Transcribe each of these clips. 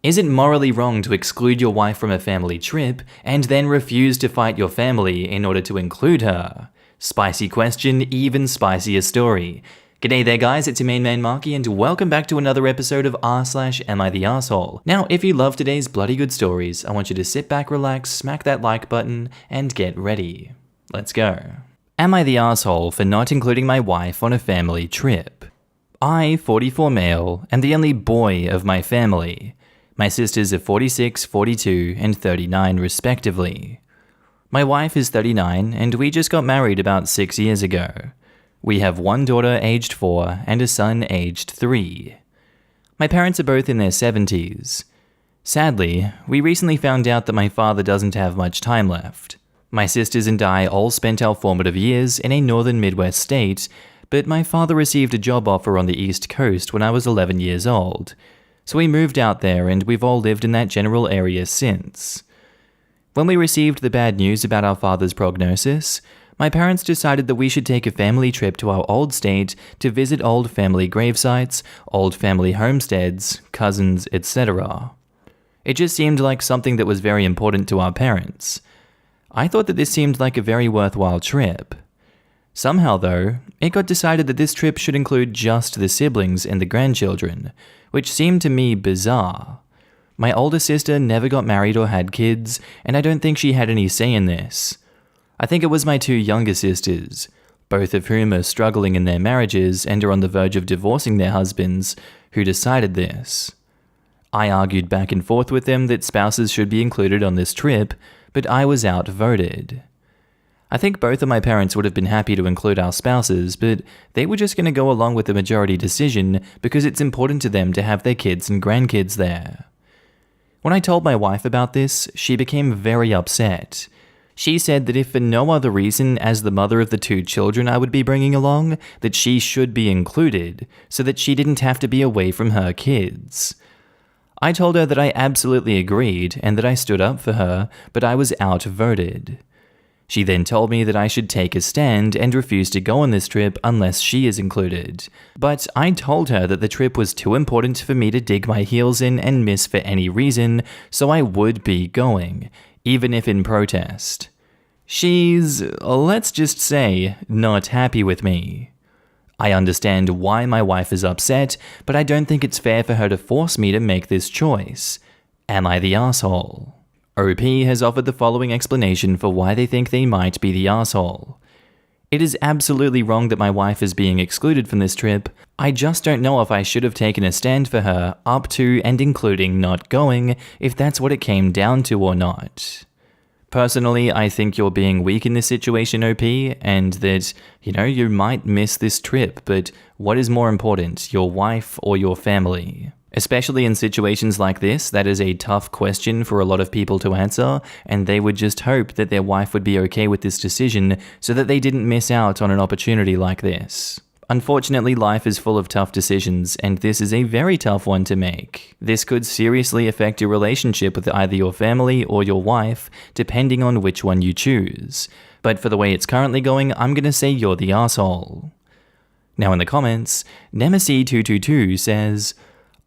Is it morally wrong to exclude your wife from a family trip and then refuse to fight your family in order to include her? Spicy question, even spicier story. G'day there guys, it's your main man Markee and welcome back to another episode of r/AmITheA. Now, if you love today's bloody good stories, I want you to sit back, relax, smack that like button, and get ready. Let's go. Am I the asshole for not including my wife on a family trip? I, 44 male, am the only boy of my family. My sisters are 46, 42, and 39 respectively. My wife is 39 and we just got married about 6 years ago. We have one daughter aged 4 and a son aged 3. My parents are both in their 70s. Sadly, we recently found out that my father doesn't have much time left. My sisters and I all spent our formative years in a northern Midwest state, but my father received a job offer on the East Coast when I was 11 years old. So we moved out there and we've all lived in that general area since. When we received the bad news about our father's prognosis, my parents decided that we should take a family trip to our old state to visit old family gravesites, old family homesteads, cousins, etc. It just seemed like something that was very important to our parents. I thought that this seemed like a very worthwhile trip. Somehow though, it got decided that this trip should include just the siblings and the grandchildren, which seemed to me bizarre. My older sister never got married or had kids, and I don't think she had any say in this. I think it was my two younger sisters, both of whom are struggling in their marriages and are on the verge of divorcing their husbands, who decided this. I argued back and forth with them that spouses should be included on this trip, but I was outvoted. I think both of my parents would have been happy to include our spouses, but they were just going to go along with the majority decision because it's important to them to have their kids and grandkids there. When I told my wife about this, she became very upset. She said that if for no other reason as the mother of the two children I would be bringing along, that she should be included, so that she didn't have to be away from her kids. I told her that I absolutely agreed and that I stood up for her, but I was outvoted. She then told me that I should take a stand and refuse to go on this trip unless she is included. But I told her that the trip was too important for me to dig my heels in and miss for any reason, so I would be going, even if in protest. She's, let's just say, not happy with me. I understand why my wife is upset, but I don't think it's fair for her to force me to make this choice. Am I the asshole? OP has offered the following explanation for why they think they might be the asshole. It is absolutely wrong that my wife is being excluded from this trip. I just don't know if I should have taken a stand for her, up to and including not going, if that's what it came down to or not. Personally, I think you're being weak in this situation, OP, and that, you might miss this trip, but what is more important, your wife or your family? Especially in situations like this, that is a tough question for a lot of people to answer, and they would just hope that their wife would be okay with this decision so that they didn't miss out on an opportunity like this. Unfortunately, life is full of tough decisions, and this is a very tough one to make. This could seriously affect your relationship with either your family or your wife, depending on which one you choose. But for the way it's currently going, I'm gonna say you're the asshole. Now in the comments, Nemesis222 says,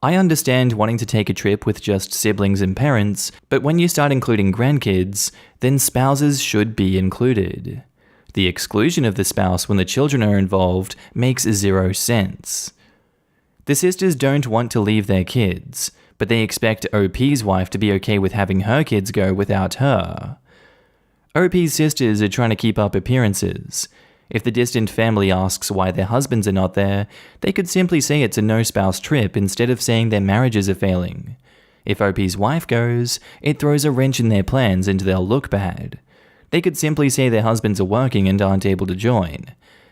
I understand wanting to take a trip with just siblings and parents, but when you start including grandkids, then spouses should be included. The exclusion of the spouse when the children are involved makes 0 sense. The sisters don't want to leave their kids, but they expect OP's wife to be okay with having her kids go without her. OP's sisters are trying to keep up appearances. If the distant family asks why their husbands are not there, they could simply say it's a no-spouse trip instead of saying their marriages are failing. If OP's wife goes, it throws a wrench in their plans and they'll look bad. They could simply say their husbands are working and aren't able to join.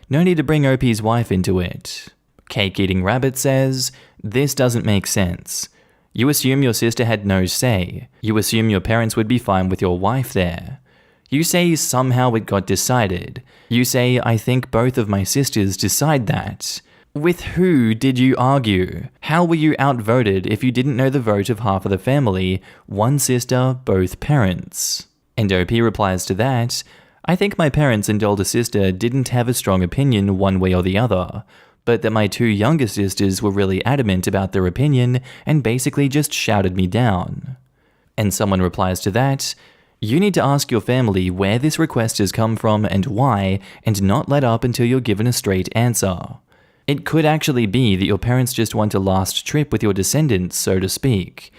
No need to bring OP's wife into it. Cake-eating rabbit says, this doesn't make sense. You assume your sister had no say. You assume your parents would be fine with your wife there. You say somehow it got decided. You say, I think both of my sisters decide that. With who did you argue? How were you outvoted if you didn't know the vote of half of the family, one sister, both parents? And OP replies to that, I think my parents and older sister didn't have a strong opinion one way or the other. but that my two younger sisters were really adamant about their opinion and basically just shouted me down. And someone replies to that, "You need to ask your family where this request has come from and why, and not let up until you're given a straight answer. It could actually be that your parents just want a last trip with your descendants, so to speak.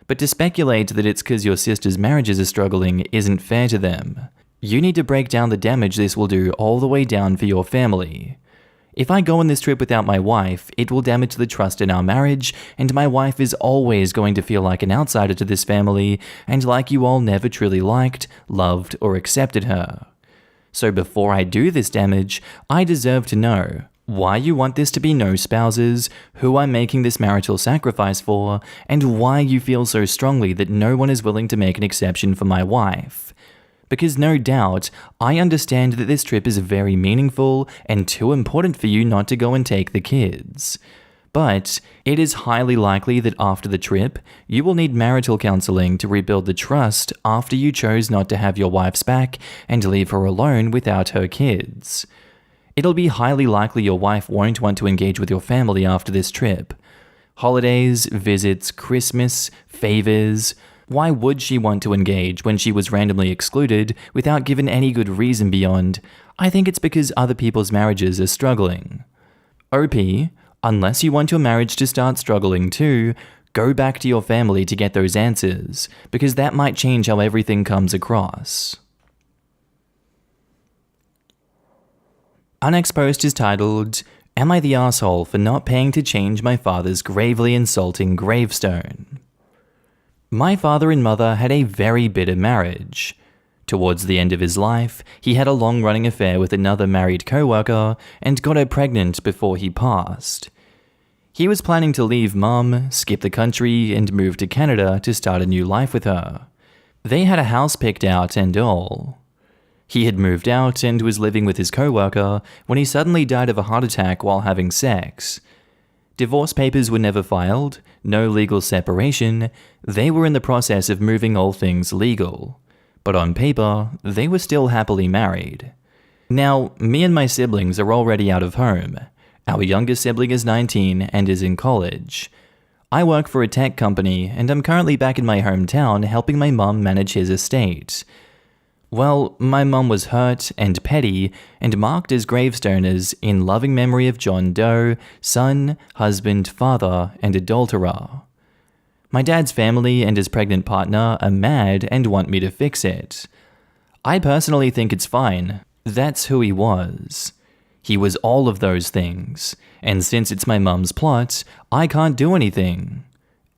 But to speculate that it's because your sister's marriages are struggling isn't fair to them. You need to break down the damage this will do all the way down for your family. If I go on this trip without my wife, it will damage the trust in our marriage, and my wife is always going to feel like an outsider to this family, and like you all never truly liked, loved, or accepted her. So before I do this damage, I deserve to know why you want this to be no spouses, who I'm making this marital sacrifice for, and why you feel so strongly that no one is willing to make an exception for my wife. Because no doubt, I understand that this trip is very meaningful and too important for you not to go and take the kids. But it is highly likely that after the trip, you will need marital counseling to rebuild the trust after you chose not to have your wife's back and leave her alone without her kids. It'll be highly likely your wife won't want to engage with your family after this trip. Holidays, visits, Christmas, favors. Why would she want to engage when she was randomly excluded without given any good reason beyond, "I think it's because other people's marriages are struggling"? OP, unless you want your marriage to start struggling too, go back to your family to get those answers, because that might change how everything comes across. Our next post is titled, "Am I the asshole for not paying to change my father's gravely insulting gravestone?" My father and mother had a very bitter marriage. Towards the end of his life, he had a long-running affair with another married co-worker and got her pregnant before he passed. He was planning to leave Mum, skip the country, and move to Canada to start a new life with her. They had a house picked out and all. He had moved out and was living with his co-worker when he suddenly died of a heart attack while having sex. Divorce papers were never filed, no legal separation, they were in the process of moving all things legal. But on paper, they were still happily married. Now, me and my siblings are already out of home. Our youngest sibling is 19 and is in college. I work for a tech company and I'm currently back in my hometown helping my mum manage his estate. Well, my mum was hurt and petty and marked his gravestone as "in loving memory of John Doe, son, husband, father, and adulterer." My dad's family and his pregnant partner are mad and want me to fix it. I personally think it's fine. That's who he was. He was all of those things, and since it's my mum's plot, I can't do anything.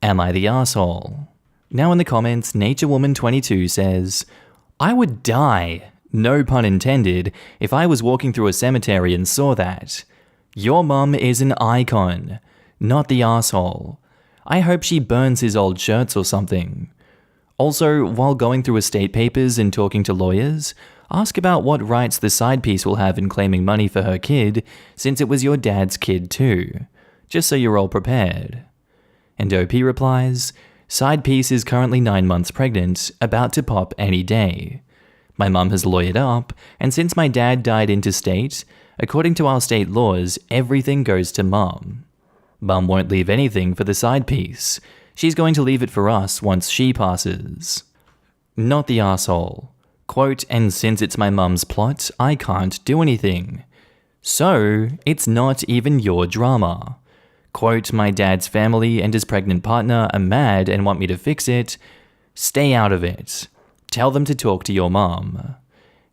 Am I the asshole? Now in the comments, NatureWoman22 says, "I would die, no pun intended, if I was walking through a cemetery and saw that. Your mum is an icon, not the asshole. I hope she burns his old shirts or something. Also, while going through estate papers and talking to lawyers, ask about what rights the side piece will have in claiming money for her kid, since it was your dad's kid too, just so you're all prepared." And OP replies, "Side piece is currently 9 months pregnant, about to pop any day. My mum has lawyered up, and since my dad died interstate, according to our state laws, everything goes to mum. Mum won't leave anything for the side piece. She's going to leave it for us once she passes." Not the asshole. Quote, "And since it's my mum's plot, I can't do anything. So, it's not even your drama. Quote, "My dad's family and his pregnant partner are mad and want me to fix it. Stay out of it. Tell them to talk to your mum."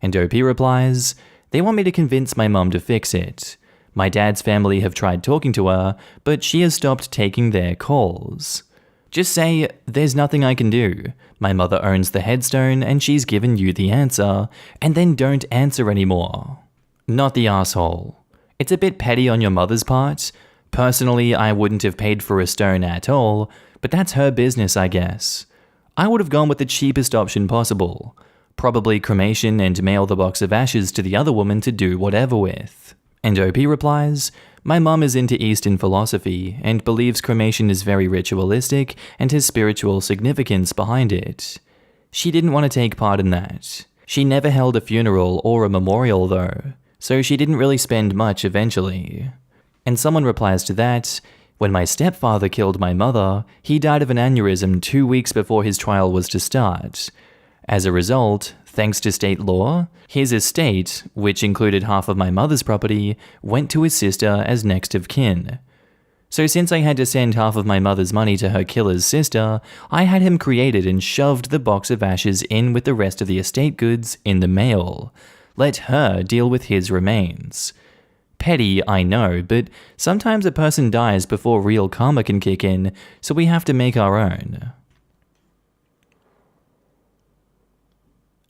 And OP replies, "They want me to convince my mum to fix it. My dad's family have tried talking to her, but she has stopped taking their calls. Just say, there's nothing I can do. My mother owns the headstone and she's given you the answer, and then don't answer anymore." Not the asshole. It's a bit petty on your mother's part. Personally, I wouldn't have paid for a stone at all, but that's her business, I guess. I would have gone with the cheapest option possible. Probably cremation and mail the box of ashes to the other woman to do whatever with. And OP replies, "My mum is into Eastern philosophy and believes cremation is very ritualistic and has spiritual significance behind it. She didn't want to take part in that. She never held a funeral or a memorial though, so she didn't really spend much eventually." And someone replies to that, when my stepfather killed my mother, he died of an aneurysm 2 weeks before his trial was to start. As a result, thanks to state law, his estate, which included half of my mother's property, went to his sister as next of kin. So since I had to send half of my mother's money to her killer's sister, I had him created and shoved the box of ashes in with the rest of the estate goods in the mail. Let her deal with his remains. Petty, I know, but sometimes a person dies before real karma can kick in, so we have to make our own.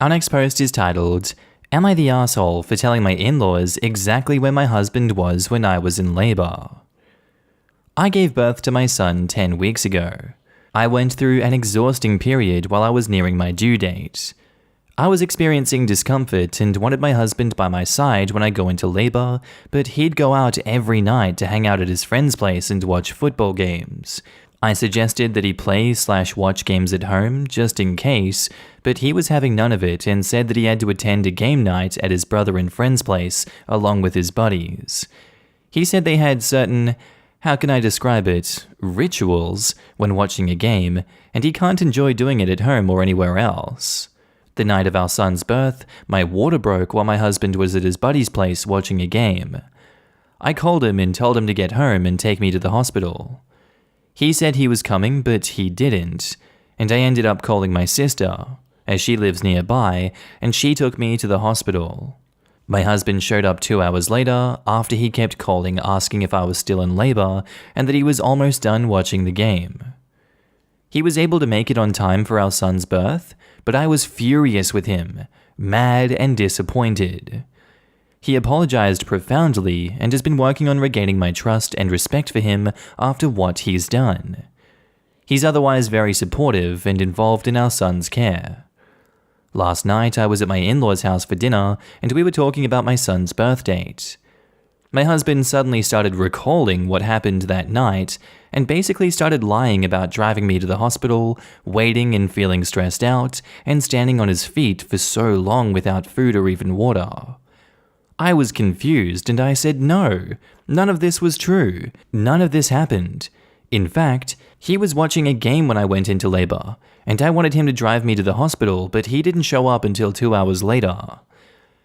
Our next post is titled, Am I the asshole for telling my in-laws exactly where my husband was when I was in labor? I gave birth to my son 10 weeks ago. I went through an exhausting period while I was nearing my due date. I was experiencing discomfort and wanted my husband by my side when I go into labor, but he'd go out every night to hang out at his friend's place and watch football games. I suggested that he play/watch games at home, just in case, but he was having none of it and said that he had to attend a game night at his brother and friend's place, along with his buddies. He said they had certain, how can I describe it, rituals when watching a game, and he can't enjoy doing it at home or anywhere else. The night of our son's birth, my water broke while my husband was at his buddy's place watching a game. I called him and told him to get home and take me to the hospital. He said he was coming, but he didn't, and I ended up calling my sister, as she lives nearby, and she took me to the hospital. My husband showed up 2 hours later after he kept calling asking if I was still in labor and that he was almost done watching the game. He was able to make it on time for our son's birth, but I was furious with him, mad and disappointed. He apologized profoundly and has been working on regaining my trust and respect for him after what he's done. He's otherwise very supportive and involved in our son's care. Last night, I was at my in-laws' house for dinner, and we were talking about my son's birth date. My husband suddenly started recalling what happened that night, and basically started lying about driving me to the hospital, waiting and feeling stressed out, and standing on his feet for so long without food or even water. I was confused, and I said no, none of this was true, none of this happened. In fact, he was watching a game when I went into labor, and I wanted him to drive me to the hospital, but he didn't show up until 2 hours later.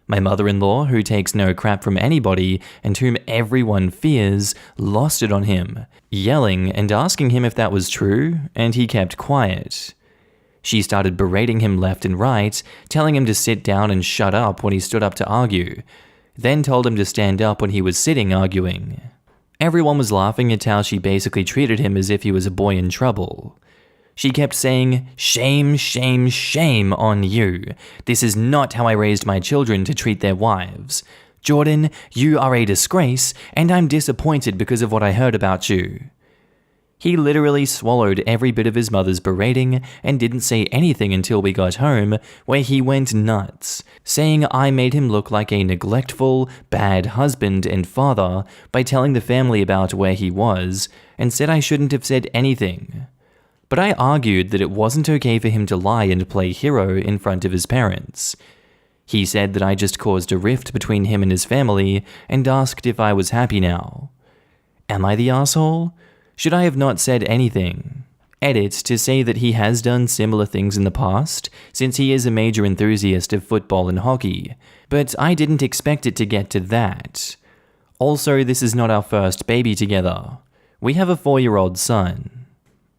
My mother-in-law, who takes no crap from anybody and whom everyone fears, lost it on him, yelling and asking him if that was true, and he kept quiet. She started berating him left and right, telling him to sit down and shut up when he stood up to argue, then told him to stand up when he was sitting arguing. Everyone was laughing at how she basically treated him as if he was a boy in trouble. She kept saying, "Shame, shame, shame on you. This is not how I raised my children to treat their wives. Jordan, you are a disgrace, and I'm disappointed because of what I heard about you." He literally swallowed every bit of his mother's berating and didn't say anything until we got home, where he went nuts, saying I made him look like a neglectful, bad husband and father by telling the family about where he was, and said I shouldn't have said anything. But I argued that it wasn't okay for him to lie and play hero in front of his parents. He said that I just caused a rift between him and his family and asked if I was happy now. Am I the asshole? Should I have not said anything? Edit to say that he has done similar things in the past, since he is a major enthusiast of football and hockey, but I didn't expect it to get to that. Also, this is not our first baby together. We have a 4-year-old son.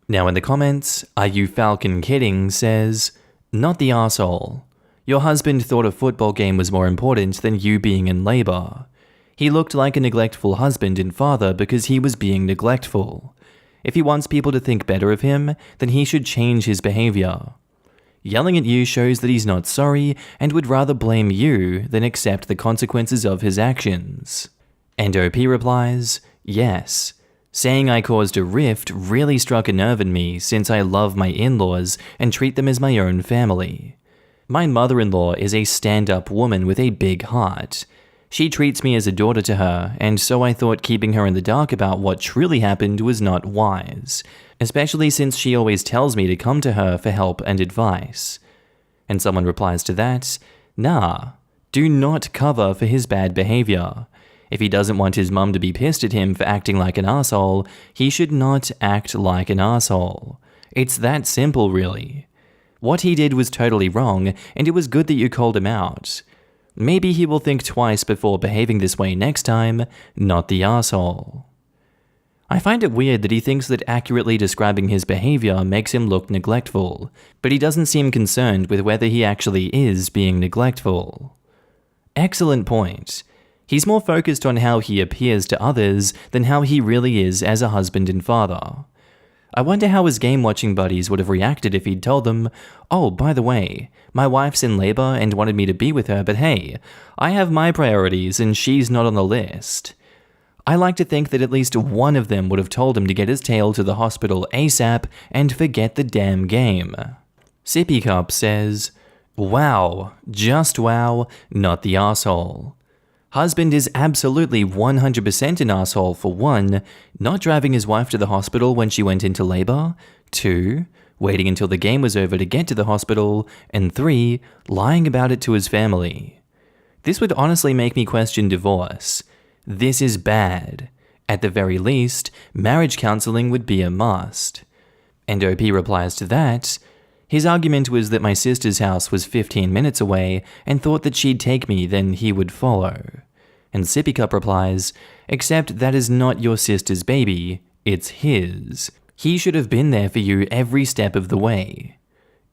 Now in the comments, Are You Falcon Kidding says, Not the asshole. Your husband thought a football game was more important than you being in labor. He looked like a neglectful husband and father because he was being neglectful. If he wants people to think better of him, then he should change his behavior. Yelling at you shows that he's not sorry and would rather blame you than accept the consequences of his actions. And OP replies, Yes. Saying I caused a rift really struck a nerve in me since I love my in-laws and treat them as my own family. My mother-in-law is a stand-up woman with a big heart. She treats me as a daughter to her, and so I thought keeping her in the dark about what truly happened was not wise, especially since she always tells me to come to her for help and advice. And someone replies to that, Nah, do not cover for his bad behavior. If he doesn't want his mum to be pissed at him for acting like an asshole, he should not act like an asshole. It's that simple, really. What he did was totally wrong, and it was good that you called him out. Maybe he will think twice before behaving this way next time, not the asshole. I find it weird that he thinks that accurately describing his behavior makes him look neglectful, but he doesn't seem concerned with whether he actually is being neglectful. Excellent point. He's more focused on how he appears to others than how he really is as a husband and father. I wonder how his game-watching buddies would have reacted if he'd told them, "Oh, by the way, my wife's in labor and wanted me to be with her, but hey, I have my priorities and she's not on the list." I like to think that at least one of them would have told him to get his tail to the hospital ASAP and forget the damn game. Sippy Cup says, "Wow, just wow, not the asshole. Husband is absolutely 100% an asshole for 1, not driving his wife to the hospital when she went into labor, 2, waiting until the game was over to get to the hospital, and 3, lying about it to his family. This would honestly make me question divorce. This is bad. At the very least, marriage counseling would be a must." And OP replies to that, "His argument was that my sister's house was 15 minutes away and thought that she'd take me, then he would follow." And Sippy Cup replies, "Except that is not your sister's baby, it's his. He should have been there for you every step of the way."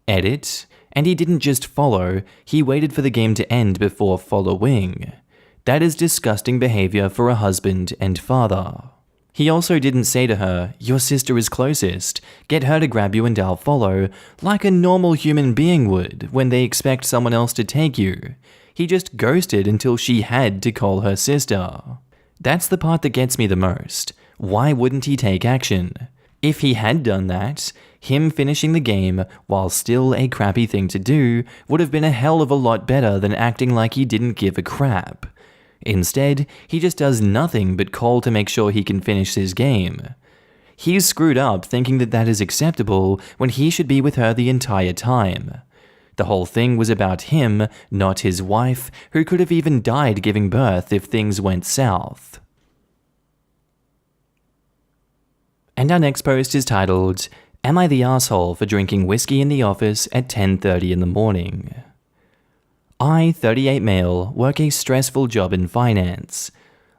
Edit, and he didn't just follow, he waited for the game to end before following. That is disgusting behavior for a husband and father. He also didn't say to her, "Your sister is closest, get her to grab you and I'll follow," like a normal human being would when they expect someone else to take you. He just ghosted until she had to call her sister. That's the part that gets me the most. Why wouldn't he take action? If he had done that, him finishing the game, while still a crappy thing to do, would have been a hell of a lot better than acting like he didn't give a crap. Instead, he just does nothing but call to make sure he can finish his game. He's screwed up thinking that that is acceptable when he should be with her the entire time. The whole thing was about him, not his wife, who could have even died giving birth if things went south. And our next post is titled, "Am I the asshole for drinking whiskey in the office at 10:30 in the morning?" I, 38 male, work a stressful job in finance.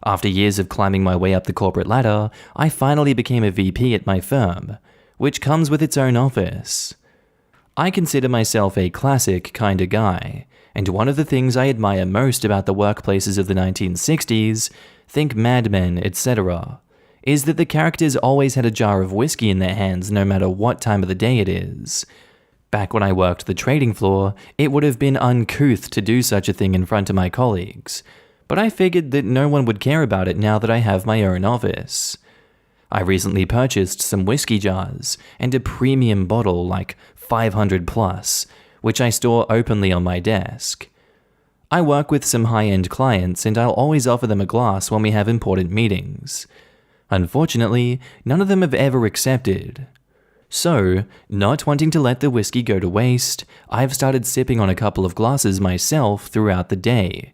After years of climbing my way up the corporate ladder, I finally became a VP at my firm, which comes with its own office. I consider myself a classic kinda guy, and one of the things I admire most about the workplaces of the 1960s, think Mad Men, etc., is that the characters always had a jar of whiskey in their hands no matter what time of the day it is. Back when I worked the trading floor, it would have been uncouth to do such a thing in front of my colleagues, but I figured that no one would care about it now that I have my own office. I recently purchased some whiskey jars and a premium bottle like 500 plus, which I store openly on my desk. I work with some high-end clients and I'll always offer them a glass when we have important meetings. Unfortunately, none of them have ever accepted. So, not wanting to let the whiskey go to waste, I've started sipping on a couple of glasses myself throughout the day,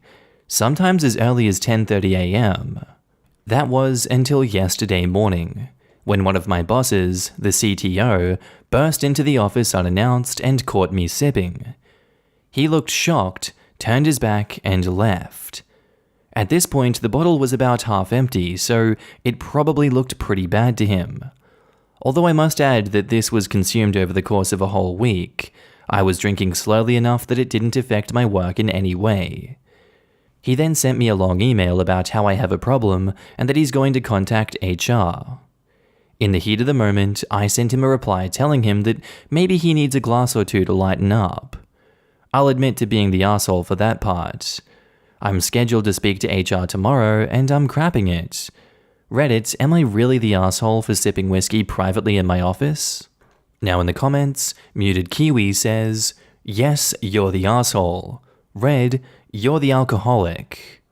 sometimes as early as 10:30 a.m. That was until yesterday morning, when one of my bosses, the CTO, burst into the office unannounced and caught me sipping. He looked shocked, turned his back, and left. At this point, the bottle was about half empty, so it probably looked pretty bad to him. Although I must add that this was consumed over the course of a whole week, I was drinking slowly enough that it didn't affect my work in any way. He then sent me a long email about how I have a problem and that he's going to contact HR. In the heat of the moment, I sent him a reply telling him that maybe he needs a glass or two to lighten up. I'll admit to being the asshole for that part. I'm scheduled to speak to HR tomorrow and I'm crapping it. Reddit, am I really the asshole for sipping whiskey privately in my office? Now in the comments, Muted Kiwi says, "Yes, you're the asshole." Red, "You're the alcoholic."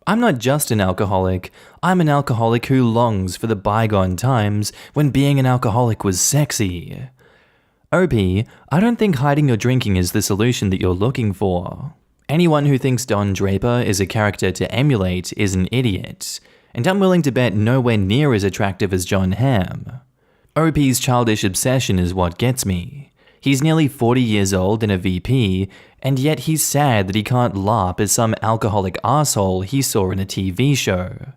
I'm not just an alcoholic, I'm an alcoholic who longs for the bygone times when being an alcoholic was sexy. OP, I don't think hiding your drinking is the solution that you're looking for. Anyone who thinks Don Draper is a character to emulate is an idiot, and I'm willing to bet nowhere near as attractive as Jon Hamm. OP's childish obsession is what gets me. He's nearly 40 years old and a VP, and yet he's sad that he can't LARP as some alcoholic asshole he saw in a TV show.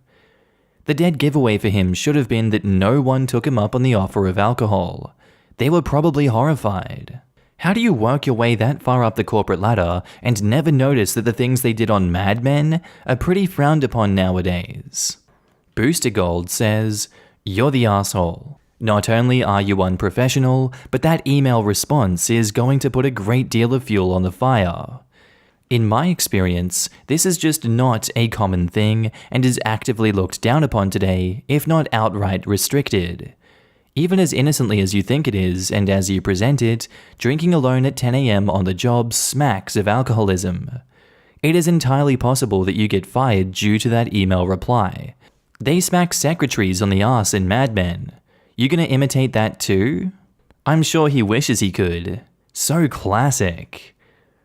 The dead giveaway for him should have been that no one took him up on the offer of alcohol. They were probably horrified. How do you work your way that far up the corporate ladder and never notice that the things they did on Mad Men are pretty frowned upon nowadays? Booster Gold says, "You're the asshole. Not only are you unprofessional, but that email response is going to put a great deal of fuel on the fire. In my experience, this is just not a common thing and is actively looked down upon today, if not outright restricted. Even as innocently as you think it is and as you present it, drinking alone at 10 AM on the job smacks of alcoholism. It is entirely possible that you get fired due to that email reply. They smack secretaries on the ass in Mad Men. You gonna imitate that too?" I'm sure he wishes he could. So classic.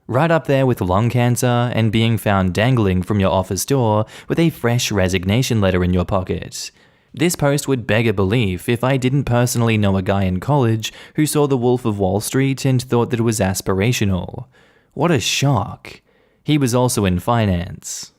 Right up there with lung cancer and being found dangling from your office door with a fresh resignation letter in your pocket. This post would beg a belief if I didn't personally know a guy in college who saw The Wolf of Wall Street and thought that it was aspirational. What a shock. He was also in finance.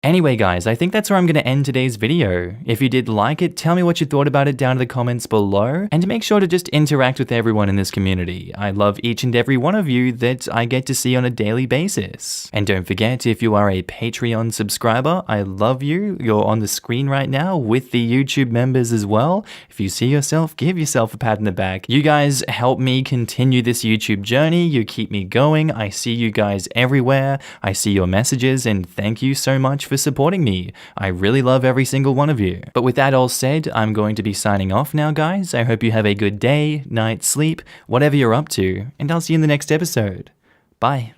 Anyway guys, I think that's where I'm going to end today's video. If you did like it, tell me what you thought about it down in the comments below, and make sure to just interact with everyone in this community. I love each and every one of you that I get to see on a daily basis. And don't forget, if you are a Patreon subscriber, I love you. You're on the screen right now with the YouTube members as well. If you see yourself, give yourself a pat in the back. You guys help me continue this YouTube journey. You keep me going. I see you guys everywhere. I see your messages, and thank you so much for supporting me. I really love every single one of you. But with that all said, I'm going to be signing off now, guys. I hope you have a good day, night, sleep, whatever you're up to, and I'll see you in the next episode. Bye.